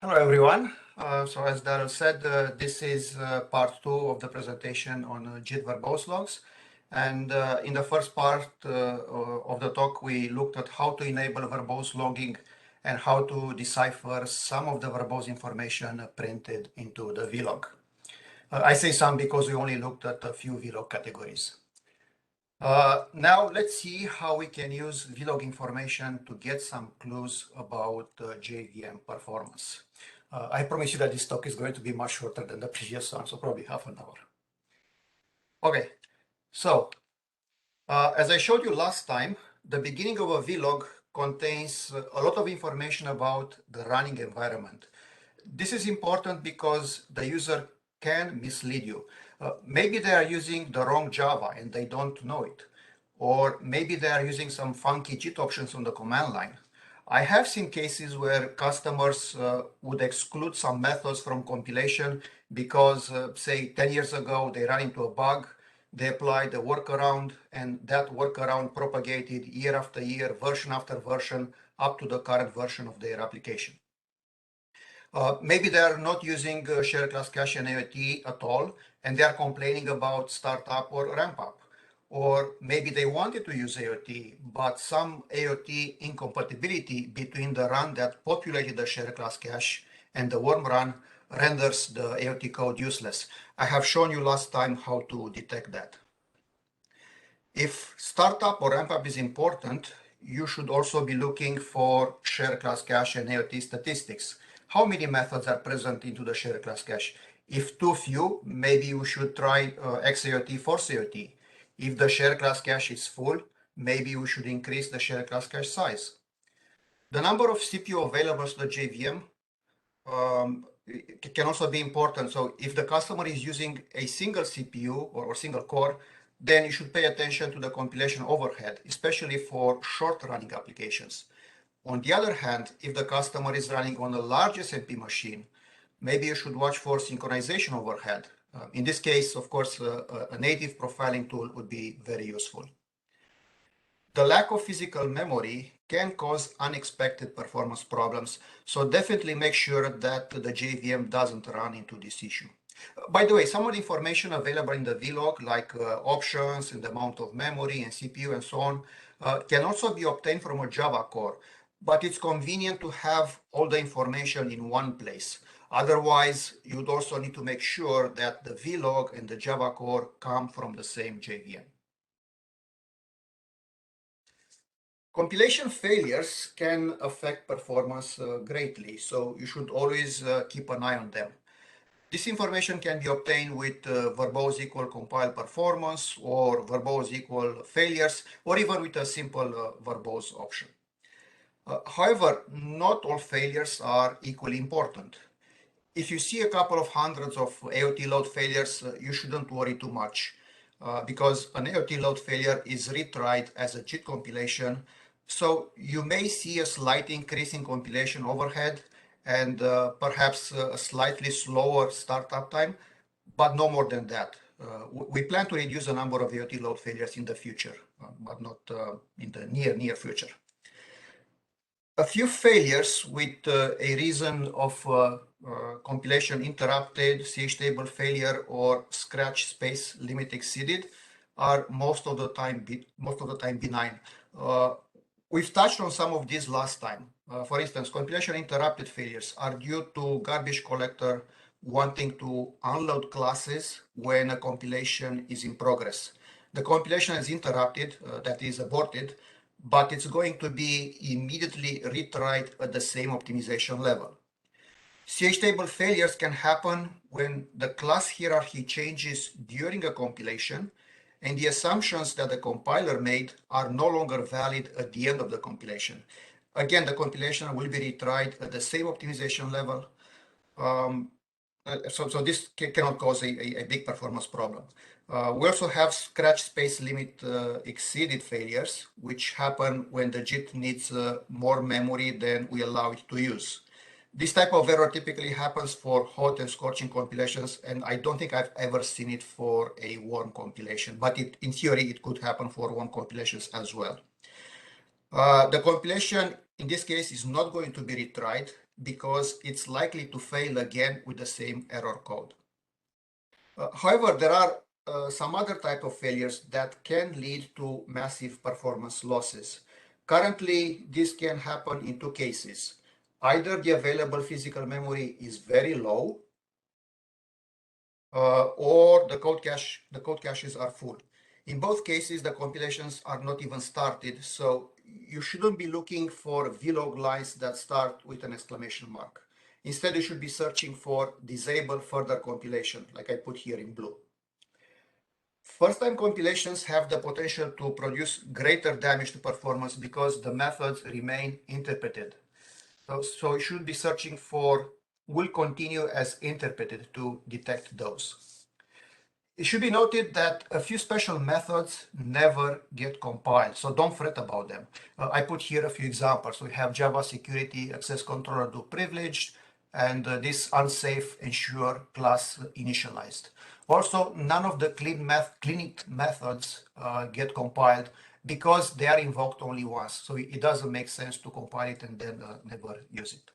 Hello, everyone. So as Daryl said, this is part 2 of the presentation on JIT Verbose logs. And in the first part of the talk, we looked at how to enable verbose logging and how to decipher some of the verbose information printed into the vlog. I say some because we only looked at a few vlog categories. Now let's see how we can use vlog information to get some clues about JVM performance. I promise you that this talk is going to be much shorter than the previous one, so probably half an hour. Okay, so as I showed you last time, the beginning of a vlog contains a lot of information about the running environment. This is important because the user can mislead you. Maybe they are using the wrong Java and they don't know it. Or maybe they are using some funky JIT options on the command line. I have seen cases where customers would exclude some methods from compilation because, say, 10 years ago, they ran into a bug, they applied a workaround, and that workaround propagated year after year, version after version, up to the current version of their application. Maybe they are not using shared class cache and AOT at all, and they are complaining about startup or ramp up. Or maybe they wanted to use AOT, but some AOT incompatibility between the run that populated the shared class cache and the worm run renders the AOT code useless. I have shown you last time how to detect that. If startup or ramp up is important, you should also be looking for shared class cache and AOT statistics. How many methods are present into the shared class cache? If too few, maybe you should try XAOT, force AOT. If the shared class cache is full, maybe you should increase the shared class cache size. The number of CPU available to the JVM can also be important. So if the customer is using a single CPU or single core, then you should pay attention to the compilation overhead, especially for short-running applications. On the other hand, if the customer is running on a large SMP machine, maybe you should watch for synchronization overhead. In this case, of course, a native profiling tool would be very useful. The lack of physical memory can cause unexpected performance problems, so definitely make sure that the JVM doesn't run into this issue. By the way, some of the information available in the vlog, like options and the amount of memory and CPU and so on, can also be obtained from a Java core, but it's convenient to have all the information in one place. Otherwise, you'd also need to make sure that the vlog and the Java core come from the same JVM. Compilation failures can affect performance greatly, so you should always keep an eye on them. This information can be obtained with verbose equal compile performance or verbose equal failures, or even with a simple verbose option. However, not all failures are equally important. If you see a couple of hundreds of AOT load failures, you shouldn't worry too much because an AOT load failure is retried as a JIT compilation. So you may see a slight increase in compilation overhead and perhaps a slightly slower startup time, but no more than that. We plan to reduce the number of AOT load failures in the future, but not in the near future. A few failures with a reason of compilation interrupted, CH table failure, or scratch space limit exceeded are most of the time benign. We've touched on some of these last time. For instance, compilation interrupted failures are due to garbage collector wanting to unload classes when a compilation is in progress. The compilation is interrupted, that is aborted, but it's going to be immediately retried at the same optimization level. CH table failures can happen when the class hierarchy changes during a compilation and the assumptions that the compiler made are no longer valid at the end of the compilation. Again, the compilation will be retried at the same optimization level. So this cannot cause a big performance problem. We also have scratch space limit exceeded failures, which happen when the JIT needs more memory than we allow it to use. This type of error typically happens for hot and scorching compilations, and I don't think I've ever seen it for a warm compilation, but in theory, it could happen for warm compilations as well. The compilation, in this case, is not going to be retried because it's likely to fail again with the same error code. However, there are some other type of failures that can lead to massive performance losses. Currently, this can happen in two cases. Either the available physical memory is very low, or the code caches are full. In both cases, the compilations are not even started, so you shouldn't be looking for vlog lines that start with an exclamation mark. Instead, you should be searching for disable further compilation, like I put here in blue. First-time compilations have the potential to produce greater damage to performance because the methods remain interpreted. So you should be searching for will continue as interpreted to detect those. It should be noted that a few special methods never get compiled, so don't fret about them. I put here a few examples. We have Java security access controller do privileged, and this unsafe ensure class initialized. Also, none of the cleanit methods get compiled because they are invoked only once, so it doesn't make sense to compile it and then never use it.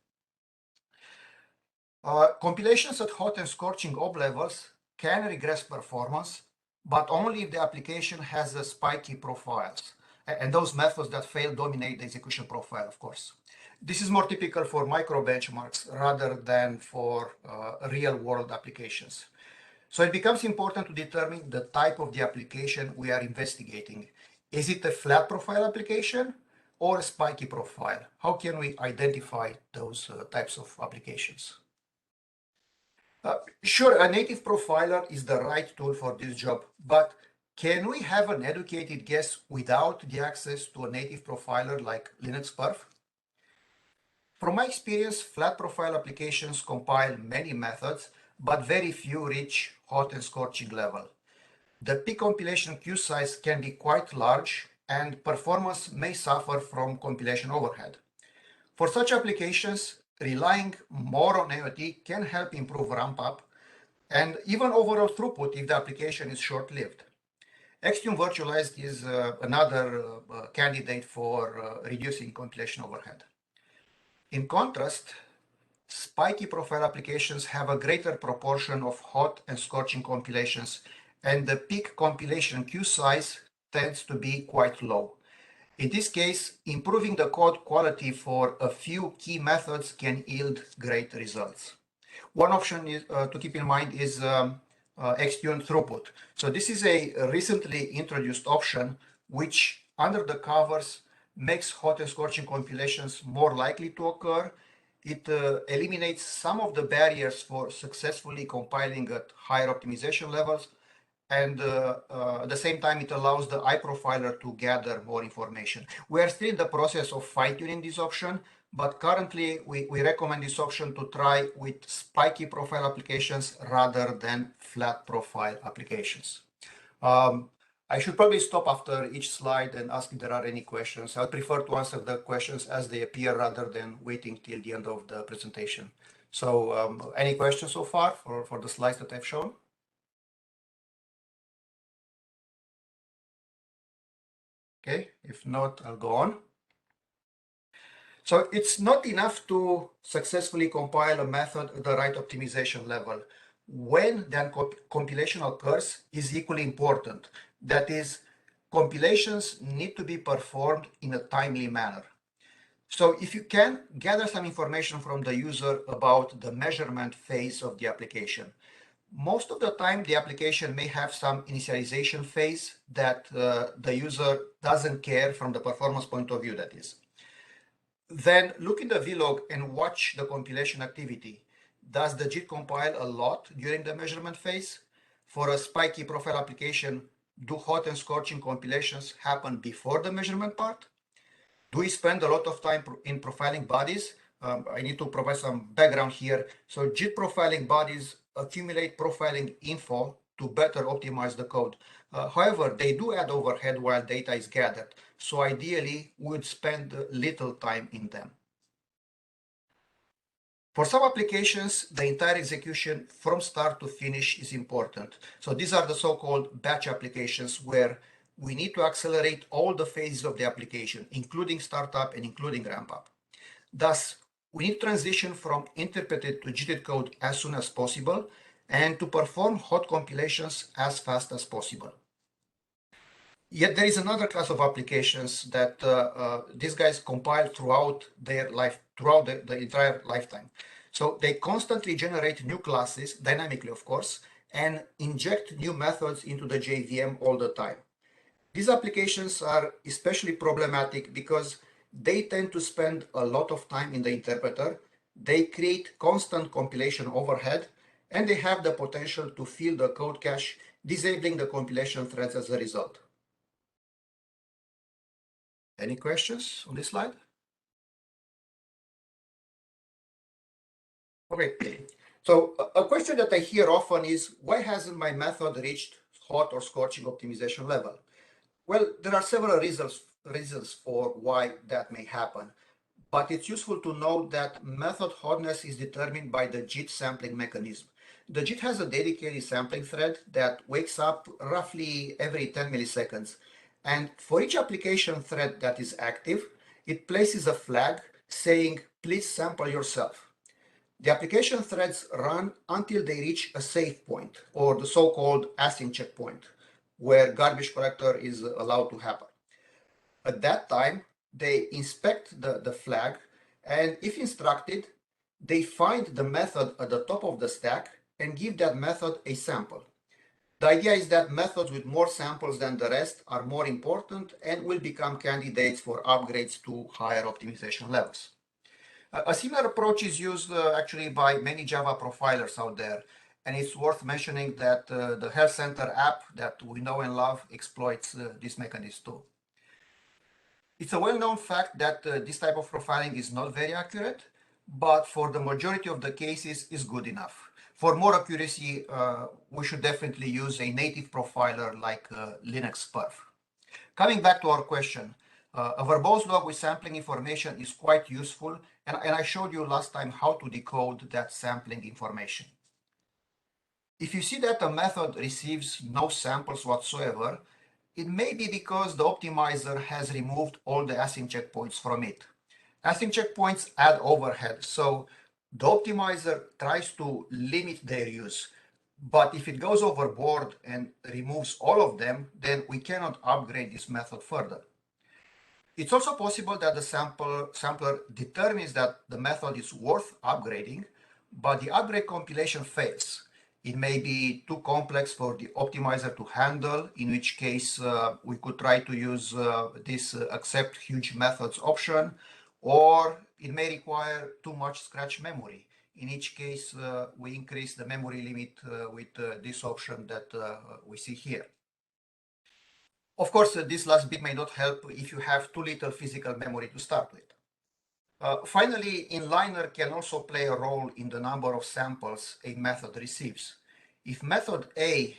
Compilations at hot and scorching ob levels can regress performance, but only if the application has a spiky profiles. And those methods that fail dominate the execution profile, of course. This is more typical for micro benchmarks rather than for real-world applications. So it becomes important to determine the type of the application we are investigating. Is it a flat profile application or a spiky profile? How can we identify those types of applications? Sure, a native profiler is the right tool for this job, but can we have an educated guess without the access to a native profiler like Linux Perf? From my experience, flat profile applications compile many methods, but very few reach hot and scorching level. The peak compilation queue size can be quite large, and performance may suffer from compilation overhead. For such applications, relying more on AOT can help improve ramp-up and even overall throughput if the application is short-lived. Xtune Virtualized is another candidate for reducing compilation overhead. In contrast, spiky profile applications have a greater proportion of hot and scorching compilations, and the peak compilation queue size tends to be quite low. In this case, improving the code quality for a few key methods can yield great results. One option is, to keep in mind is Xtune throughput. So this is a recently introduced option which, under the covers, makes hot and scorching compilations more likely to occur. It eliminates some of the barriers for successfully compiling at higher optimization levels, and at the same time, it allows the iProfiler to gather more information. We are still in the process of fine-tuning this option, but currently we recommend this option to try with spiky profile applications rather than flat profile applications. I should probably stop after each slide and ask if there are any questions. I prefer to answer the questions as they appear rather than waiting till the end of the presentation. So any questions so far for the slides that I've shown? Okay, if not, I'll go on. So it's not enough to successfully compile a method at the right optimization level. When then compilation occurs is equally important. That is, compilations need to be performed in a timely manner. So if you can, gather some information from the user about the measurement phase of the application. Most of the time, the application may have some initialization phase that the user doesn't care from the performance point of view, that is. Then look in the vlog and watch the compilation activity. Does the JIT compile a lot during the measurement phase? For a spiky profile application, do hot and scorching compilations happen before the measurement part? Do we spend a lot of time in profiling bodies? I need to provide some background here. So JIT profiling bodies accumulate profiling info to better optimize the code. However, they do add overhead while data is gathered. So ideally, we would spend little time in them. For some applications, the entire execution from start to finish is important. So these are the so-called batch applications where we need to accelerate all the phases of the application, including startup and including ramp up. Thus, We need to transition from interpreted to JIT code as soon as possible and to perform hot compilations as fast as possible. Yet there is another class of applications that these guys compile throughout their life, throughout the entire lifetime. So they constantly generate new classes, dynamically of course, and inject new methods into the JVM all the time. These applications are especially problematic because they tend to spend a lot of time in the interpreter, they create constant compilation overhead, and they have the potential to fill the code cache, disabling the compilation threads as a result. Any questions on this slide? Okay, so a question that I hear often is, why hasn't my method reached hot or scorching optimization level? Well, there are several reasons for why that may happen, but it's useful to note that method hotness is determined by the JIT sampling mechanism. The JIT has a dedicated sampling thread that wakes up roughly every 10 milliseconds. And for each application thread that is active, it places a flag saying, please sample yourself. The application threads run until they reach a save point, or the so-called async checkpoint, where garbage collector is allowed to happen. At that time, they inspect the flag, and if instructed, they find the method at the top of the stack and give that method a sample. The idea is that methods with more samples than the rest are more important and will become candidates for upgrades to higher optimization levels. A similar approach is used actually by many Java profilers out there, and it's worth mentioning that the Health Center app that we know and love exploits this mechanism too. It's a well-known fact that this type of profiling is not very accurate, but for the majority of the cases is good enough. For more accuracy, we should definitely use a native profiler like Linux Perf. Coming back to our question, a verbose log with sampling information is quite useful, and I showed you last time how to decode that sampling information. If you see that a method receives no samples whatsoever, it may be because the optimizer has removed all the async checkpoints from it. Async checkpoints add overhead, so the optimizer tries to limit their use. But if it goes overboard and removes all of them, then we cannot upgrade this method further. It's also possible that the sampler determines that the method is worth upgrading, but the upgrade compilation fails. It may be too complex for the optimizer to handle, in which case we could try to use this accept huge methods option, or it may require too much scratch memory. In each case, we increase the memory limit with this option that we see here. Of course, this last bit may not help if you have too little physical memory to start with. Finally, inliner can also play a role in the number of samples a method receives. If method A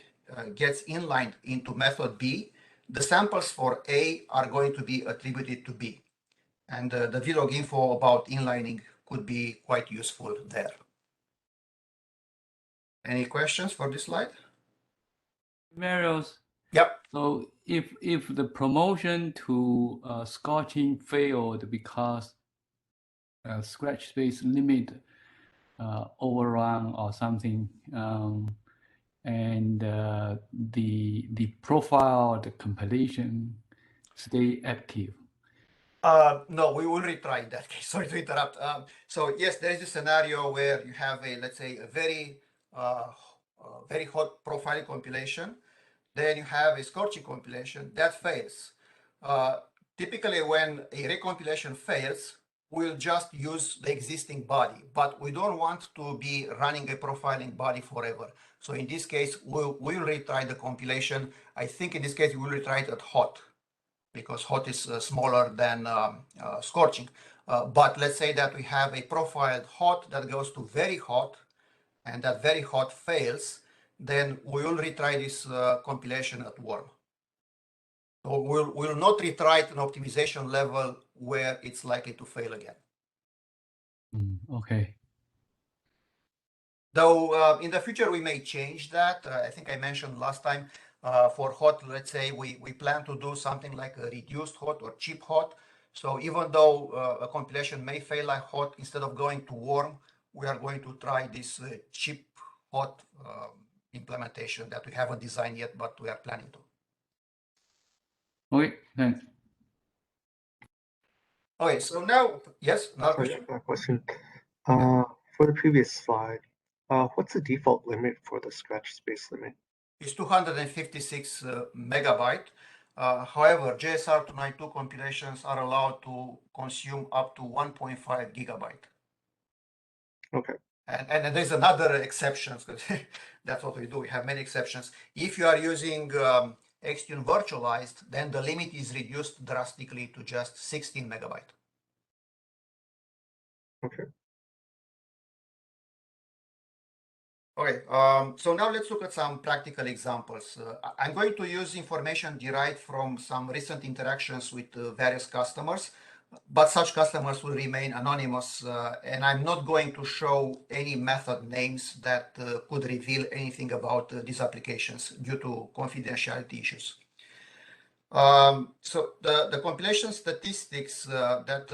gets inlined into method B, the samples for A are going to be attributed to B. And the vlog info about inlining could be quite useful there. Any questions for this slide? Marius. Yep. So if the promotion to scorching failed because scratch space limit overrun or something, and the profile, the compilation stay active. No, we will retry in that case. Sorry to interrupt. So yes, there is a scenario where you have a, let's say, a very hot profiling compilation. Then you have a scorching compilation that fails. Typically, when a recompilation fails, we'll just use the existing body, but we don't want to be running a profiling body forever. So in this case, we'll retry the compilation. I think in this case, we'll retry it at hot, because hot is smaller than scorching. But let's say that we have a profiled hot that goes to very hot, and that very hot fails, then we will retry this compilation at warm. So we'll not retry at an optimization level where it's likely to fail again. Okay. Though in the future we may change that. I think I mentioned last time for hot, let's say we plan to do something like a reduced hot or cheap hot. So even though a compilation may fail like hot, instead of going to warm, we are going to try this cheap hot implementation that we haven't designed yet, but we are planning to. Okay, thanks. Okay, so now, yes, another question? Question. For the previous slide, what's the default limit for the scratch space limit? It's 256 megabyte. However, JSR 292 compilations are allowed to consume up to 1.5 gigabyte. Okay. And there's another exception, because that's what we do. We have many exceptions. If you are using Xtune virtualized, then the limit is reduced drastically to just 16 megabyte. Okay. Okay, so now let's look at some practical examples. I'm going to use information derived from some recent interactions with various customers, but such customers will remain anonymous, and I'm not going to show any method names that could reveal anything about these applications due to confidentiality issues. So the compilation statistics that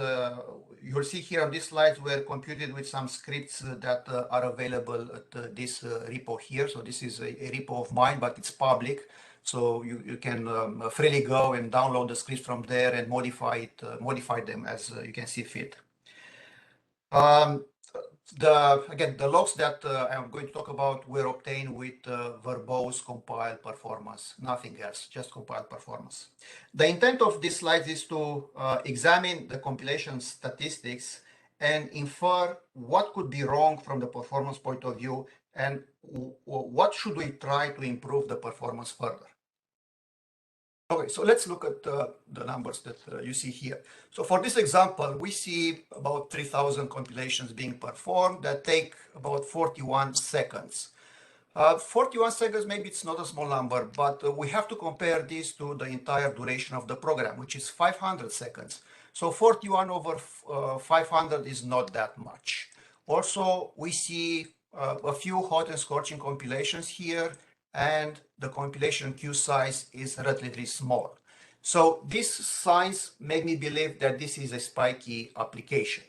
you'll see here on these slides were computed with some scripts that are available at this repo here. So this is a repo of mine, but it's public. So you can freely go and download the scripts from there and modify them as you can see fit. Again, the logs that I'm going to talk about were obtained with verbose compile performance, nothing else, just compile performance. The intent of these slides is to examine the compilation statistics and infer what could be wrong from the performance point of view and what should we try to improve the performance further. Okay, so let's look at the numbers that you see here. So for this example, we see about 3,000 compilations being performed that take about 41 seconds. 41 seconds, maybe it's not a small number, but we have to compare this to the entire duration of the program, which is 500 seconds. So 41 over 500 is not that much. Also, we see a few hot and scorching compilations here, and the compilation queue size is relatively small. So these signs make me believe that this is a Spiky application.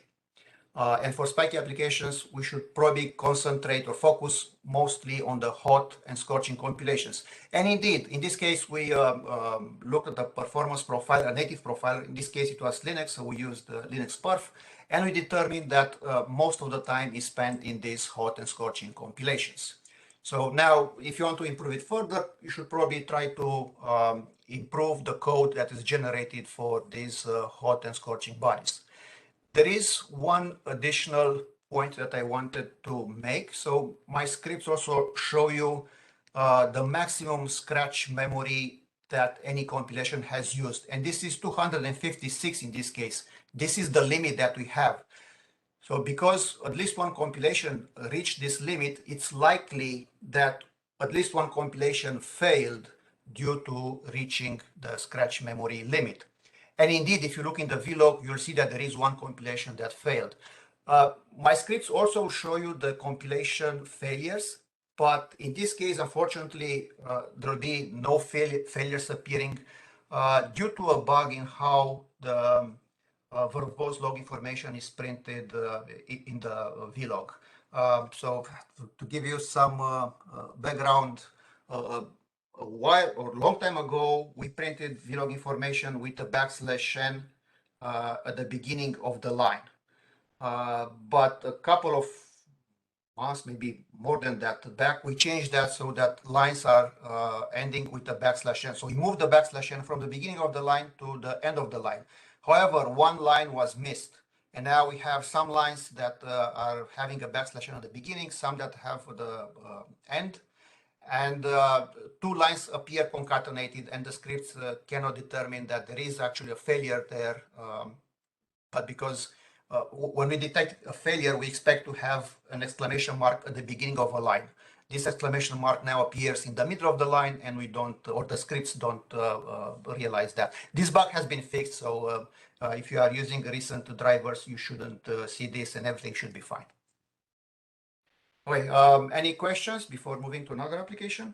And for Spiky applications, we should probably concentrate or focus mostly on the hot and scorching compilations. And indeed, in this case, we looked at the performance profile, a native profile. In this case, it was Linux, so we used Linux perf. And we determined that most of the time is spent in these hot and scorching compilations. So now, if you want to improve it further, you should probably try to improve the code that is generated for these hot and scorching bodies. There is one additional point that I wanted to make. So my scripts also show you the maximum scratch memory that any compilation has used. And this is 256 in this case. This is the limit that we have. So because at least one compilation reached this limit, it's likely that at least one compilation failed due to reaching the scratch memory limit. And indeed, if you look in the vlog, you'll see that there is one compilation that failed. My scripts also show you the compilation failures, but in this case, unfortunately, there will be no failures appearing due to a bug in how the verbose log information is printed in the vlog. So to give you some background, a while or a long time ago, we printed vlog information with a \n at the beginning of the line. But a couple of months, maybe more than that, back, we changed that so that lines are ending with the \n. So we moved the \n from the beginning of the line to the end of the line. However, one line was missed. And now we have some lines that are having a \n at the beginning, some that have the end. And two lines appear concatenated, and the scripts cannot determine that there is actually a failure there. But because when we detect a failure, we expect to have an exclamation mark at the beginning of a line. This exclamation mark now appears in the middle of the line, and we don't, or the scripts don't realize that. This bug has been fixed, so if you are using recent drivers, you shouldn't see this, and everything should be fine. Okay, any questions before moving to another application?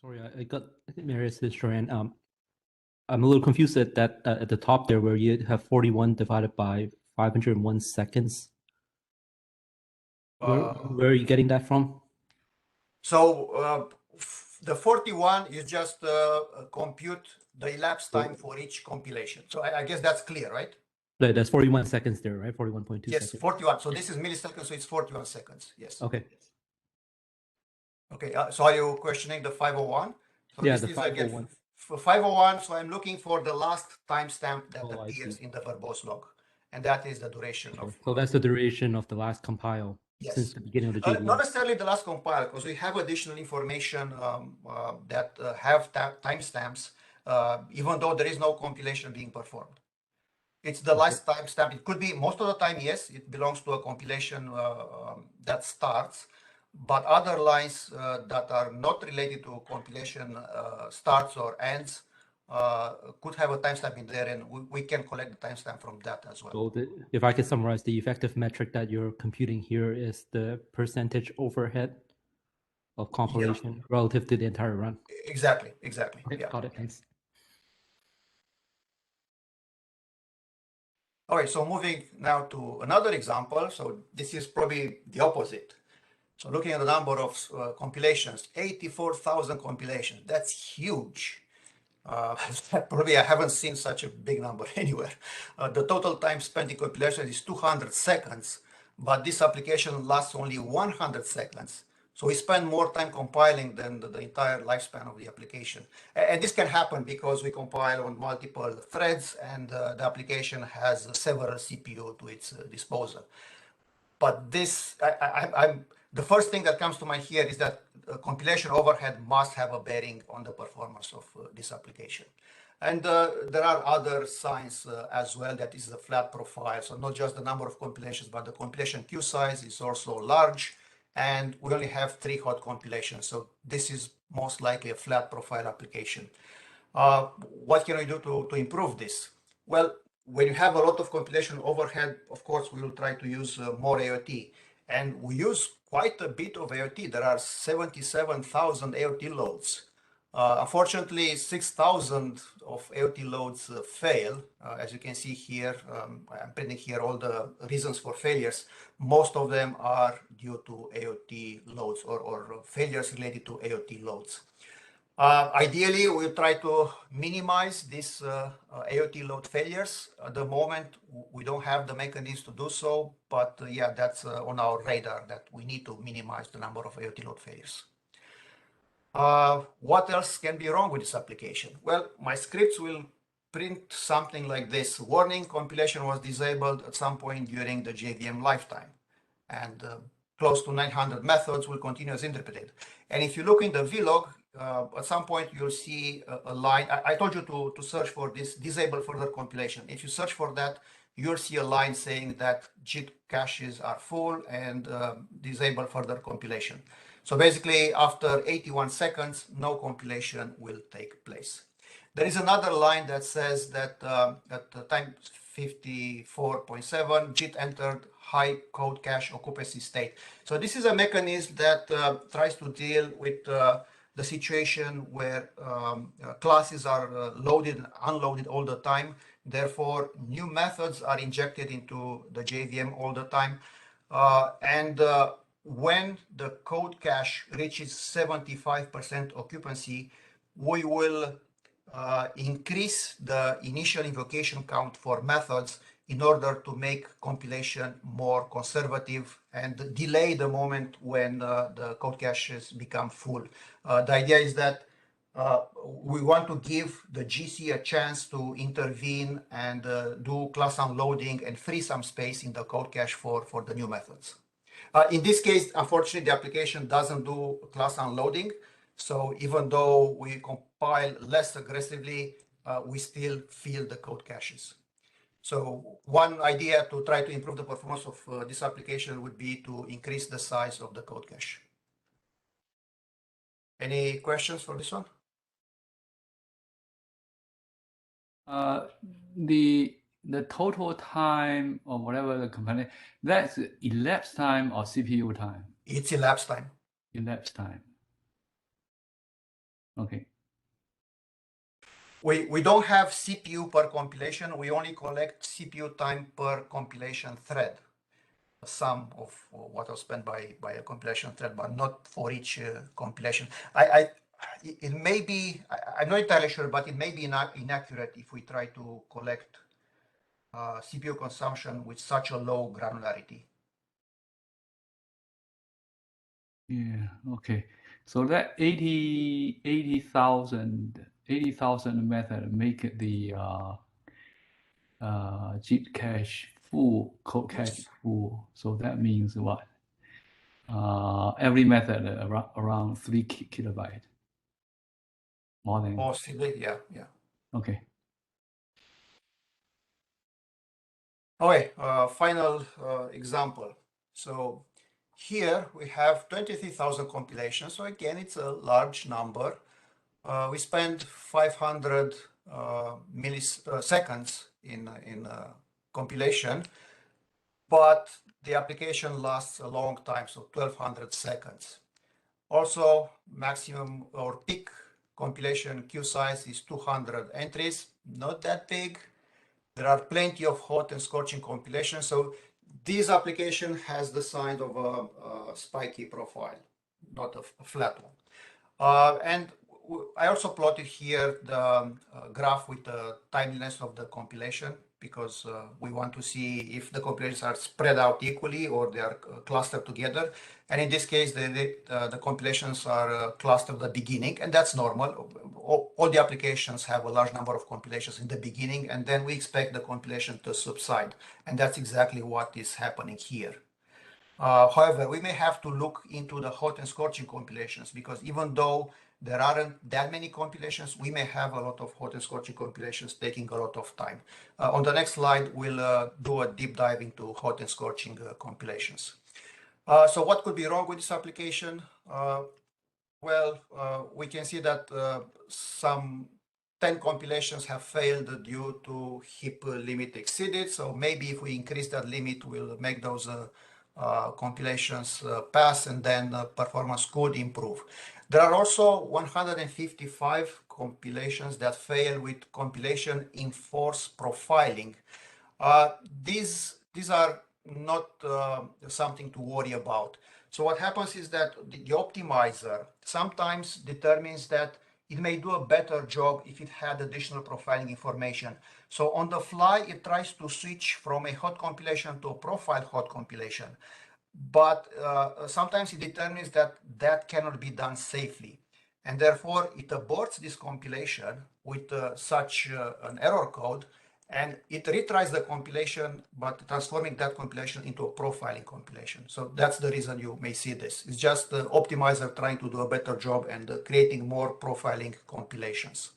Sorry, I got Marius this Joanne. I'm a little confused at that at the top there where you have 41 divided by 501 seconds. Where are you getting that from? So the 41 is just compute the elapsed time for each compilation. So I guess that's clear, right? That's 41 seconds there, right? 41.2 Yes, seconds. 41. So this is milliseconds, so it's 41 seconds. Yes. Okay. Okay, so are you questioning the 501? So Yeah, this the is again 501. for 501. So I'm looking for the last timestamp that Oh, I appears see. in the verbose log, and that is the duration of. So that's the duration of the last compile Yes. since the beginning of the JVM. Not necessarily the last compile, because we have additional information that have timestamps, even though there is no compilation being performed. It's the last timestamp. It could be most of the time, yes, it belongs to a compilation that starts, but other lines that are not related to compilation starts or ends could have a timestamp in there, and we can collect the timestamp from that as well. So if I could summarize, the effective metric that you're computing here is the percentage overhead of compilation relative to the entire run. Exactly. Okay, Yeah. got it. Thanks. All right, so moving now to another example. So this is probably the opposite. So looking at the number of compilations, 84,000 compilations, that's huge. Probably I haven't seen such a big number anywhere. The total time spent in compilation is 200 seconds, but this application lasts only 100 seconds. So we spend more time compiling than the entire lifespan of the application. And this can happen because we compile on multiple threads and the application has several CPU to its disposal. But this, the first thing that comes to mind here is that compilation overhead must have a bearing on the performance of this application. And there are other signs as well, that is the flat profile. So not just the number of compilations, but the compilation queue size is also large. And we only have 3 hot compilations. So this is most likely a flat profile application. What can we do to improve this? Well, when you have a lot of compilation overhead, of course, we will try to use more AOT. And we use quite a bit of AOT. There are 77,000 AOT loads. Unfortunately, 6,000 of AOT loads fail. As you can see here, I'm printing here all the reasons for failures. Most of them are due to AOT loads or failures related to AOT loads. Ideally, we'll try to minimize these AOT load failures. At the moment, we don't have the mechanisms to do so, but yeah, that's on our radar, that we need to minimize the number of AOT load failures. What else can be wrong with this application? Well, my scripts will print something like this. Warning, compilation was disabled at some point during the JVM lifetime. And close to 900 methods will continue as interpreted. And if you look in the vlog, at some point you'll see a line. I told you to search for this disable further compilation. If you search for that, you'll see a line saying that JIT caches are full and disable further compilation. So basically, after 81 seconds, no compilation will take place. There is another line that says that at the time 54.7, JIT entered high code cache occupancy state. So this is a mechanism that tries to deal with the situation where classes are loaded and unloaded all the time. Therefore, new methods are injected into the JVM all the time. When the code cache reaches 75% occupancy, we will increase the initial invocation count for methods in order to make compilation more conservative and delay the moment when the code caches become full. The idea is that we want to give the GC a chance to intervene and do class unloading and free some space in the code cache for the new methods. In this case, unfortunately, the application doesn't do class unloading. So even though we compile less aggressively, we still fill the code caches. So one idea to try to improve the performance of this application would be to increase the size of the code cache. Any questions for this one? The total time or whatever the component, that's elapsed time or CPU time? It's elapsed time. Elapsed time. Okay. We don't have CPU per compilation. We only collect CPU time per compilation thread, a sum of what was spent by a compilation thread, but not for each compilation. It may be, I'm not entirely sure, but it may be inaccurate if we try to collect CPU consumption with such a low granularity. Yeah, okay. So that 80,000 method make it the JIT cache full, code cache full. So that means what? Every method around 3 kilobyte. More than. Possibly, yeah. Okay. Okay, final example. So here we have 23,000 compilations. So again, it's a large number. We spend 500 milliseconds in compilation, but the application lasts a long time, so 1200 seconds. Also, maximum or peak compilation queue size is 200 entries, not that big. There are plenty of hot and scorching compilations. So this application has the sign of a spiky profile, not a flat one. And I also plotted here the graph with the timeliness of the compilation, because we want to see if the compilations are spread out equally or they are clustered together. And in this case, the compilations are clustered at the beginning, and that's normal. All the applications have a large number of compilations in the beginning, and then we expect the compilation to subside. And that's exactly what is happening here. However, we may have to look into the hot and scorching compilations, because even though there aren't that many compilations, we may have a lot of hot and scorching compilations taking a lot of time. On the next slide, we'll do a deep dive into hot and scorching compilations. So what could be wrong with this application? Well, we can see that some 10 compilations have failed due to heap limit exceeded. So maybe if we increase that limit, we'll make those compilations pass, and then performance could improve. There are also 155 compilations that fail with compilation in force profiling. These are not something to worry about. So what happens is that the optimizer sometimes determines that it may do a better job if it had additional profiling information. So on the fly, it tries to switch from a hot compilation to a profile hot compilation. But sometimes it determines that that cannot be done safely. And therefore, it aborts this compilation with such an error code, and it retries the compilation, but transforming that compilation into a profiling compilation. So that's the reason you may see this. It's just the optimizer trying to do a better job and creating more profiling compilations.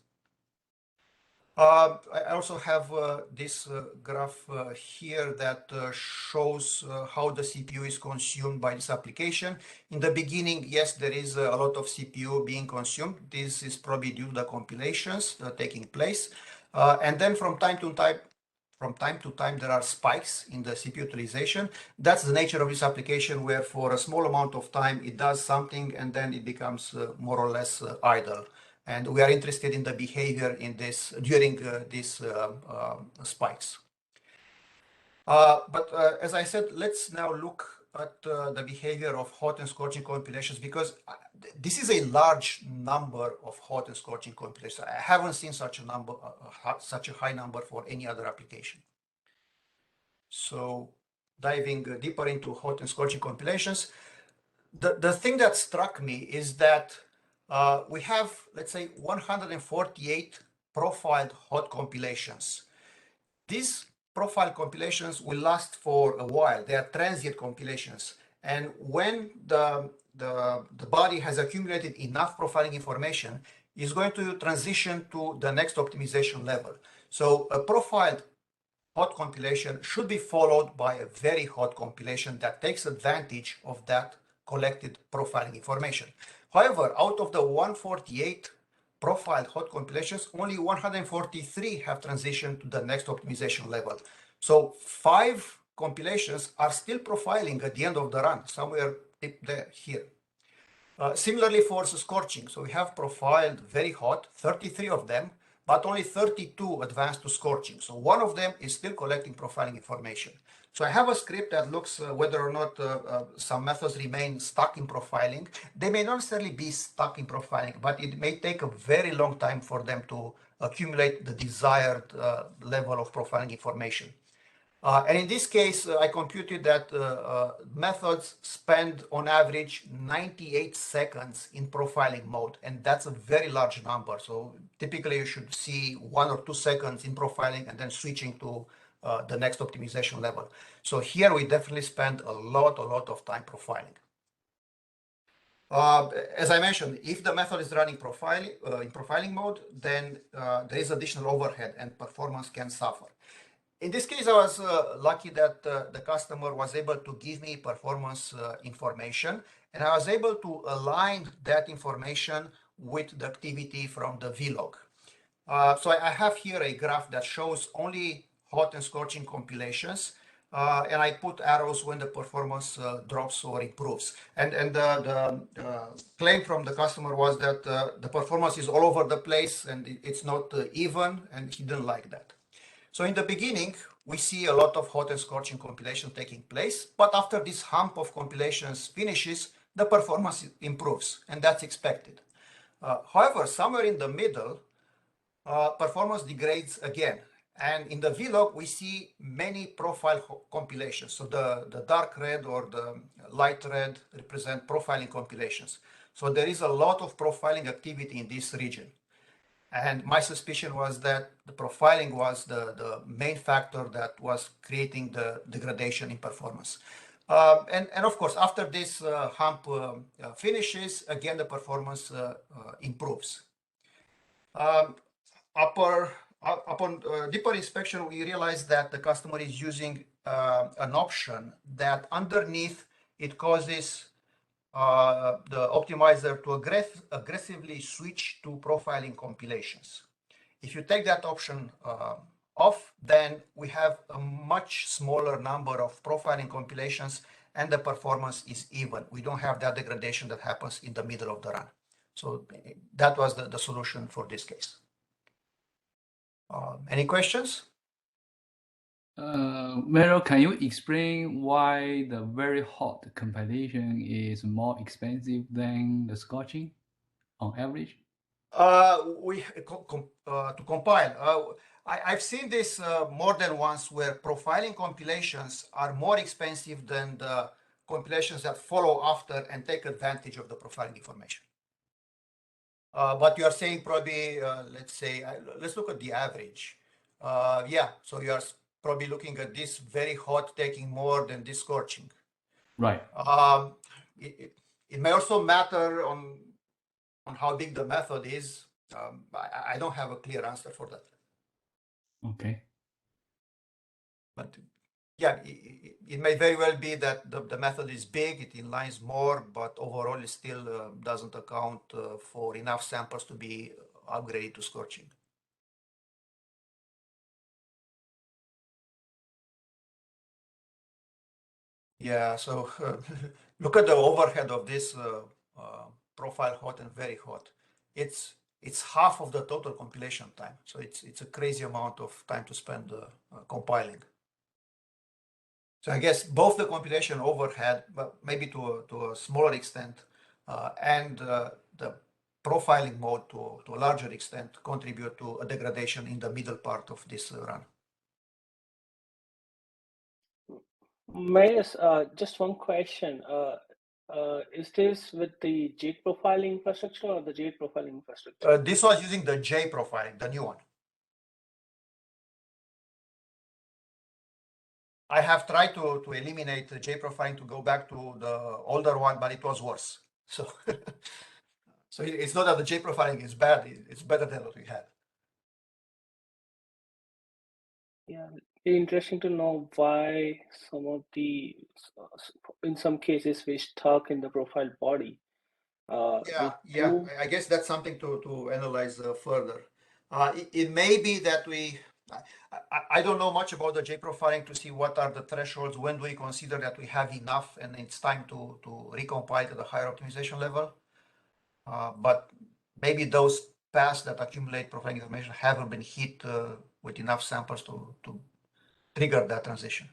I also have this graph here that shows how the CPU is consumed by this application. In the beginning, yes, there is a lot of CPU being consumed. This is probably due to the compilations taking place. And then from time to time, there are spikes in the CPU utilization. That's the nature of this application, where for a small amount of time, it does something, and then it becomes more or less idle. And we are interested in the behavior in this during these spikes. But as I said, let's now look at the behavior of hot and scorching compilations, because this is a large number of hot and scorching compilations. I haven't seen such a number, such a high number for any other application. So diving deeper into hot and scorching compilations, the thing that struck me is that we have, let's say, 148 profiled hot compilations. These profile compilations will last for a while. They are transient compilations. And when the body has accumulated enough profiling information, it's going to transition to the next optimization level. So a profiled hot compilation should be followed by a very hot compilation that takes advantage of that collected profiling information. However, out of the 148 profiled hot compilations, only 143 have transitioned to the next optimization level. So 5 compilations are still profiling at the end of the run, somewhere there, here. Similarly for scorching, so we have profiled very hot, 33 of them, but only 32 advanced to scorching. So one of them is still collecting profiling information. So I have a script that looks whether or not some methods remain stuck in profiling. They may not necessarily be stuck in profiling, but it may take a very long time for them to accumulate the desired level of profiling information. And in this case, I computed that methods spend on average 98 seconds in profiling mode, and that's a very large number. So typically you should see 1 or 2 seconds in profiling and then switching to the next optimization level. So here we definitely spend a lot of time profiling. As I mentioned, if the method is running in profiling mode, then there is additional overhead and performance can suffer. In this case, I was lucky that the customer was able to give me performance information, and I was able to align that information with the activity from the vlog. So I have here a graph that shows only hot and scorching compilations, and I put arrows when the performance drops or improves. And the claim from the customer was that the performance is all over the place and it's not even, and he didn't like that. So in the beginning, we see a lot of hot and scorching compilation taking place, but after this hump of compilations finishes, the performance improves, and that's expected. However, somewhere in the middle, performance degrades again. And in the vlog, we see many profile compilations. So the dark red or the light red represent profiling compilations. So there is a lot of profiling activity in this region. And my suspicion was that the profiling was the main factor that was creating the degradation in performance. And of course, after this hump finishes, again, the performance improves. Upon deeper inspection, we realized that the customer is using an option that underneath it causes the optimizer to aggressively switch to profiling compilations. If you take that option off, then we have a much smaller number of profiling compilations and the performance is even. We don't have that degradation that happens in the middle of the run. So that was the solution for this case. Any questions? Meryl, can you explain why the very hot compilation is more expensive than the scorching on average? To compile, I've seen this more than once where profiling compilations are more expensive than the compilations that follow after and take advantage of the profiling information. But you are saying probably, let's say, let's look at the average. Yeah, so you are probably looking at this very hot taking more than this scorching. Right. It may also matter on how big the method is. I don't have a clear answer for that. Okay. But yeah, it may very well be that the method is big, it inlines more, but overall it still doesn't account for enough samples to be upgraded to scorching. Yeah, so look at the overhead of this profile hot and very hot. It's half of the total compilation time. So it's a crazy amount of time to spend compiling. So I guess both the compilation overhead, but maybe to a smaller extent, and the profiling mode to a larger extent contribute to a degradation in the middle part of this run. Marius, just one question. Is this with the JIT profiling infrastructure or the JIT profiling infrastructure? This was using the J profiling, the new one. I have tried to eliminate the J profiling to go back to the older one, but it was worse. So, so it's not that the J profiling is bad; it's better than what we had. Yeah, it'd be interesting to know why some of the, in some cases, we stuck in the profile body. Yeah. I guess that's something to analyze further. It may be that I don't know much about the J profiling to see what are the thresholds. When do we consider that we have enough and it's time to recompile to the higher optimization level? But maybe those paths that accumulate profiling information haven't been hit with enough samples to trigger that transition.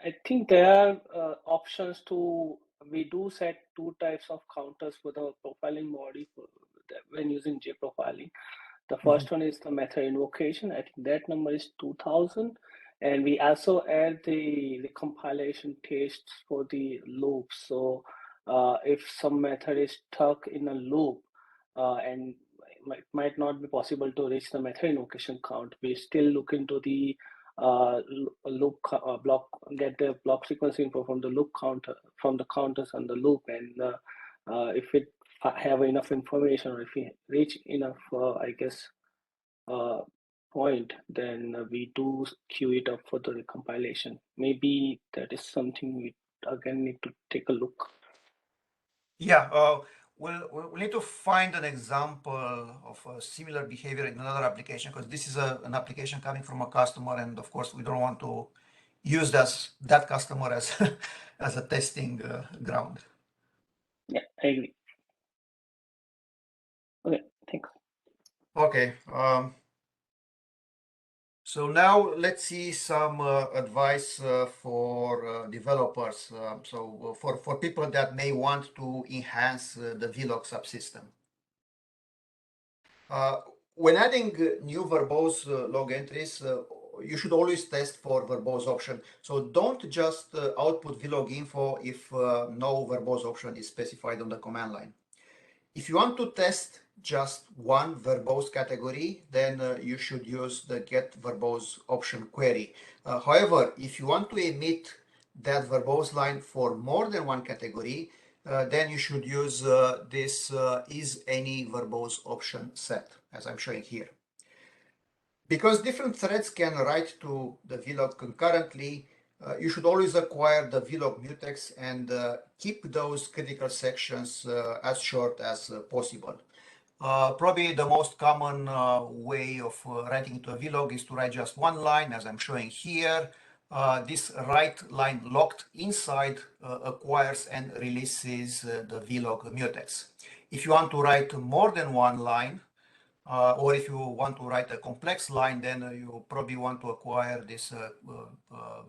I think there are options to, we do set 2 types of counters for the profiling module when using J profiling. The first one is the method invocation. I think that number is 2000. And we also add the compilation tests for the loops. So if some method is stuck in a loop and it might not be possible to reach the method invocation count, we still look into the loop block, get the block sequence info from the loop counter, from the counters on the loop, and if it have enough information, or if we reach enough, I guess, point, then we do queue it up for the compilation. Maybe that is something we again need to take a look. Yeah, we'll need to find an example of a similar behavior in another application, because this is an application coming from a customer, and of course we don't want to use that customer as as a testing ground. Yeah, I agree. Okay, thanks. Okay. So now let's see some advice for developers. So for people that may want to enhance the vlog subsystem. When adding new verbose log entries, you should always test for verbose option. So don't just output vlog info if no verbose option is specified on the command line. If you want to test just one verbose category, then you should use the get verbose option query. However, if you want to emit that verbose line for more than one category, then you should use this is any verbose option set, as I'm showing here. Because different threads can write to the vlog concurrently, you should always acquire the vlog mutex and keep those critical sections as short as possible. Probably the most common way of writing to a vlog is to write just one line, as I'm showing here. This write line locked inside acquires and releases the vlog mutex. If you want to write more than one line, or if you want to write a complex line, then you probably want to acquire this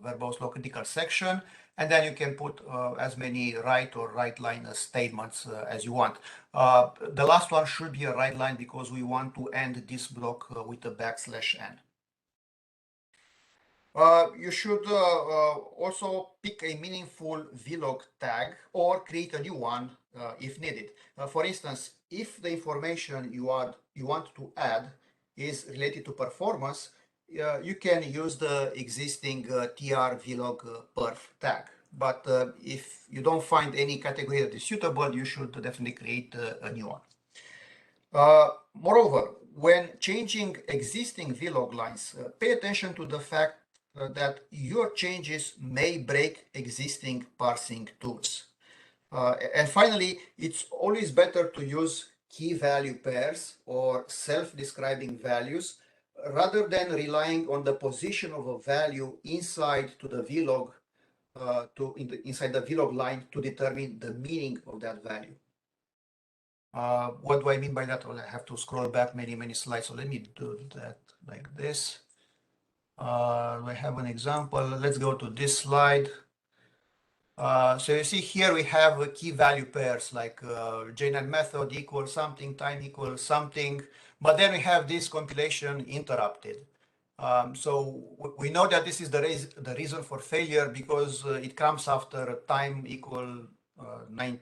verbose log critical section, and then you can put as many write or write line statements as you want. The last one should be a write line because we want to end this block with a \n. You should also pick a meaningful vlog tag or create a new one if needed. For instance, if the information you want to add is related to performance, you can use the existing tr vlog perf tag. But if you don't find any category that is suitable, you should definitely create a new one. Moreover, when changing existing vlog lines, pay attention to the fact that your changes may break existing parsing tools. And finally, it's always better to use key value pairs or self-describing values rather than relying on the position of a value inside to the vlog inside the vlog line to determine the meaning of that value. What do I mean by that? Well, I have to scroll back many slides. So let me do that like this. I have an example. Let's go to this slide. So you see here we have key value pairs like JNet method equals something, time equals something, but then we have this compilation interrupted. So we know that this is the reason for failure because it comes after time equal 9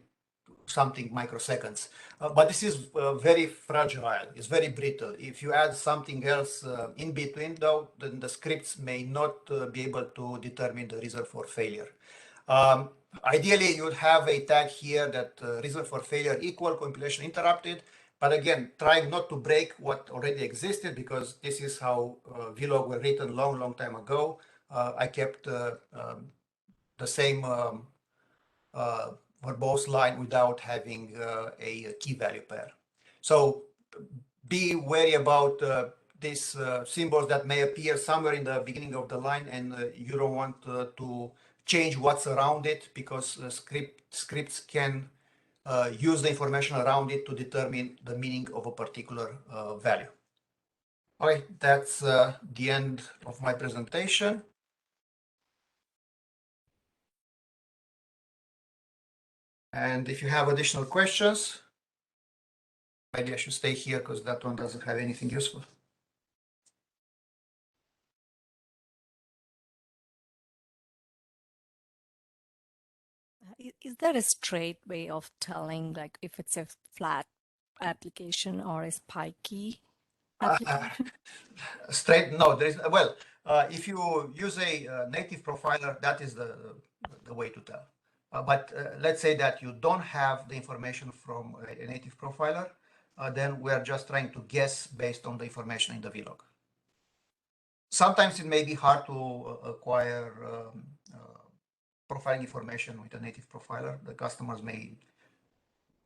something microseconds. But this is very fragile, it's very brittle. If you add something else in between though, then the scripts may not be able to determine the reason for failure. Ideally, you would have a tag here that reason for failure equal compilation interrupted. But again, trying not to break what already existed because this is how vlog were written long time ago. I kept the same verbose line without having a key value pair. So be wary about these symbols that may appear somewhere in the beginning of the line, and you don't want to change what's around it because scripts can use the information around it to determine the meaning of a particular value. Okay, that's the end of my presentation. And if you have additional questions, maybe I should stay here because that one doesn't have anything useful. Is there a straight way of telling, like, if it's a flat application or a spiky application? Straight, no, there is, well, if you use a native profiler, that is the way to tell. But let's say that you don't have the information from a native profiler, then we are just trying to guess based on the information in the vlog. Sometimes it may be hard to acquire profiling information with a native profiler. The customers maybe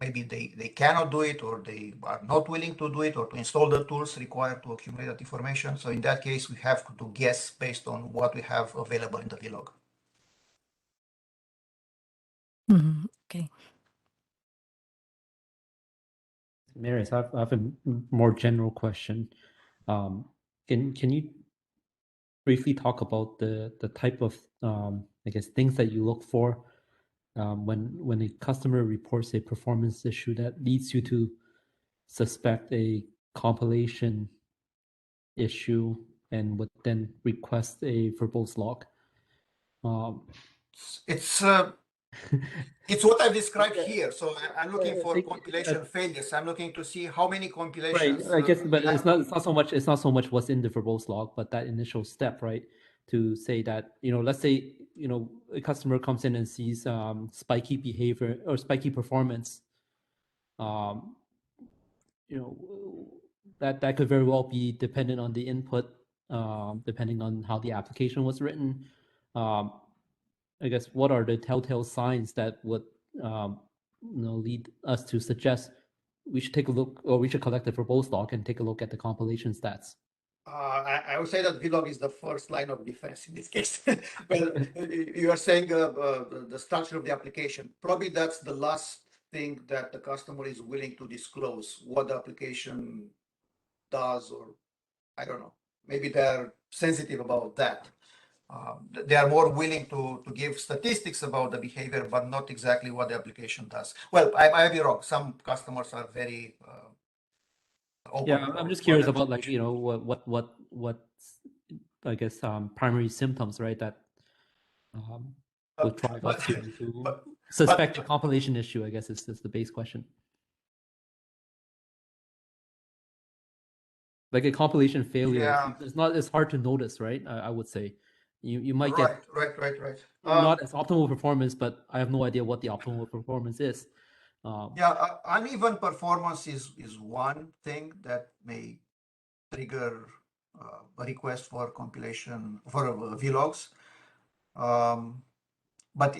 they cannot do it, or they are not willing to do it, or to install the tools required to accumulate that information. So in that case, we have to guess based on what we have available in the vlog. Okay. Marius, I have a more general question. Can you briefly talk about the type of I guess things that you look for when a customer reports a performance issue that leads you to suspect a compilation issue and would then request a verbose log? It's what I've described here. So I'm looking for compilation failures. I'm looking to see how many compilations. Right, I guess, but it's not so much what's in the verbose log, but that initial step, right? To say that, let's say, a customer comes in and sees spiky behavior or spiky performance. That could very well be dependent on the input, depending on how the application was written. I guess, what are the telltale signs that would lead us to suggest we should take a look, or we should collect the verbose log and take a look at the compilation stats? I would say that vlog is the first line of defense in this case. Well, you are saying the structure of the application. Probably that's the last thing that the customer is willing to disclose, what the application does, or I don't know. Maybe they're sensitive about that. They are more willing to give statistics about the behavior, but not exactly what the application does. Well, I might be wrong. Some customers are very open. Yeah, I'm just curious about, like, what I guess primary symptoms, right, that would drive us to suspect a compilation issue, I guess is the base question. Like a compilation failure, it's hard to notice, right? I would say you might get right. Not as optimal performance, but I have no idea what the optimal performance is. Uneven performance is one thing that may trigger a request for compilation for vlogs. But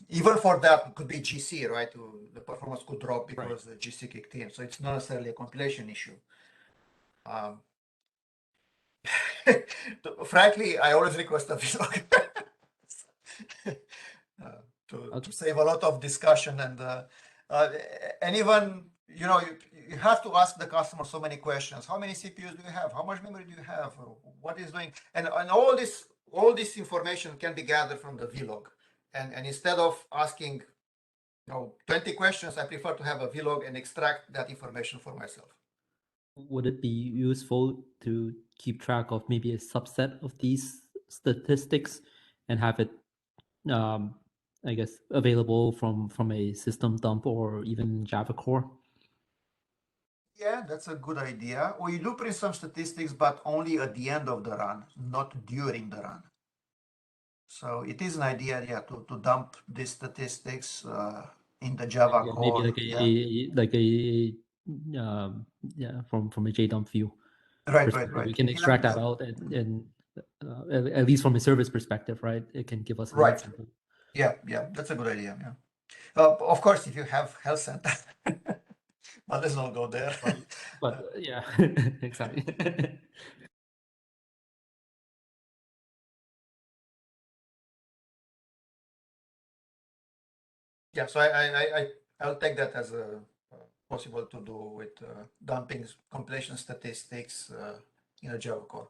even for that, it could be GC, right? The performance could drop because the GC kicked in. So it's not necessarily a compilation issue. Frankly, I always request a vlog to save a lot of discussion, and even you have to ask the customer so many questions. How many CPUs do you have? How much memory do you have? What is doing? And all this information can be gathered from the vlog. And instead of asking 20 questions, I prefer to have a vlog and extract that information for myself. Would it be useful to keep track of maybe a subset of these statistics and have it, I guess, available from a system dump or even Java core? Yeah, that's a good idea. We do print some statistics, but only at the end of the run, not during the run. So it is an idea, to dump these statistics in the Java core. Maybe from a JDump view. Right. We can extract that out, and at least from a service perspective, right? It can give us a right. sample. Yeah, that's a good idea. Yeah. Of course, if you have health center, but let's not go there. But yeah, exactly. Yeah, so I'll take that as a possible to do with dumping compilation statistics in a Java core.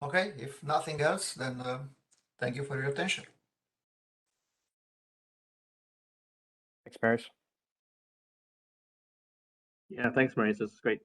Okay, if nothing else, then thank you for your attention. Thanks, Maris. Yeah, thanks, Maurice. This is great.